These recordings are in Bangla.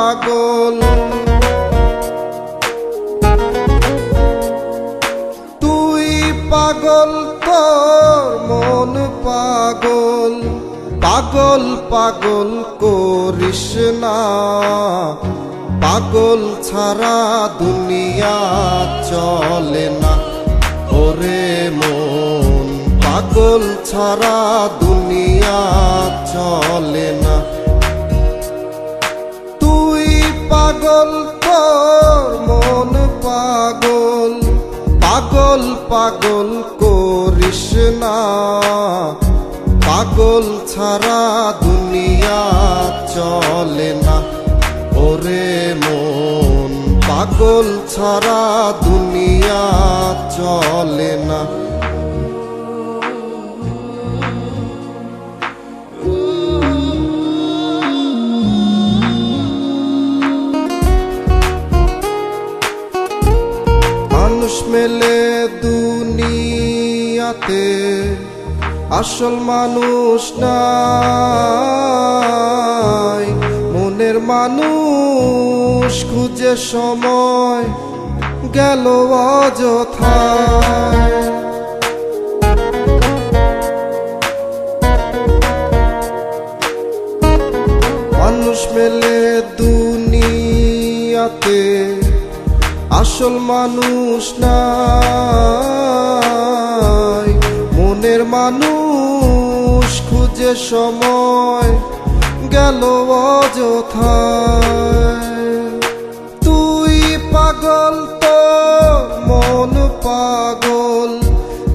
পাগল, তুই পাগল তোর মন পাগল, পাগল পাগল করিস না, পাগল ছাড়া দুনিয়া চলে না। ওরে মন পাগল ছাড়া দুনিয়া চলে না। তুই পাগল তোর মন পাগল, পাগল পাগল করিস না, পাগল ছাড়া দুনিয়া চলে না। ওরে মন পাগল ছাড়া দুনিয়া চলে না। মানুষ মেলে দুনিয়াতে, আসল মানুষ নাই, মনের মানুষ খুঁজে সময় গেল অযথায়। মানুষ মেলে দুনিয়াতে, আসল মানুষ নাই, মনের মানুষ খুঁজে সময় গেল অযথায়। তুই পাগল তোর মন পাগল,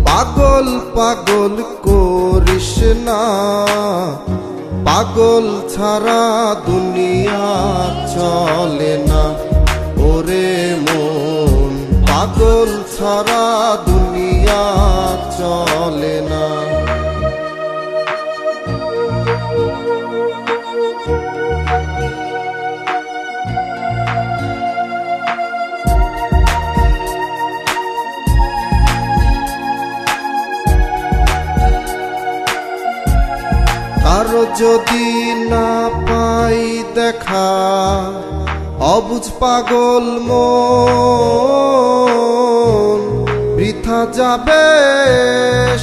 পাগল পাগল করিস না, পাগল ছাড়া দুনিয়া চলে না। ওরে মন পাগল ছাড়া দুনিয়া চলে না। কারো যদি না পাই দেখা, অবুঝ পাগল মন, বৃথা যাবে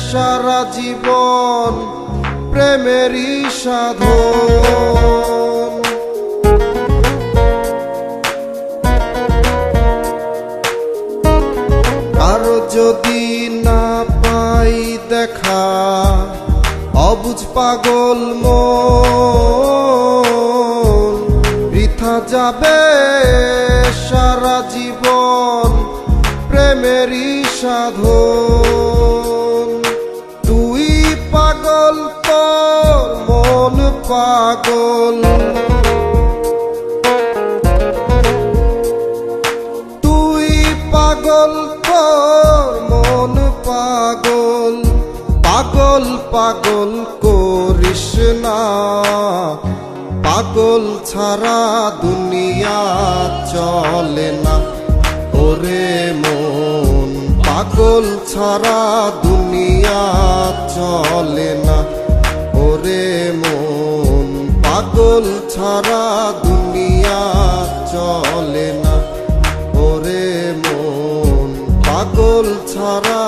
সারা জীবন প্রেমেরই সাধন। কারো যদি না পাই দেখা, অবুঝ পাগল মন, বৃথা যাবে সারা জীবন প্রেমেরই সাধন। তুই পাগল তোর মন পাগল, তুই পাগল তোর মন পাগল, পাগল পাগল করিস না, পাগল ছাড়া দুনিয়া চলে না। ওরে মন পাগল ছাড়া দুনিয়া চলে না। ওরে মন পাগল ছাড়া দুনিয়া চলে না। ওরে মন পাগল ছাড়া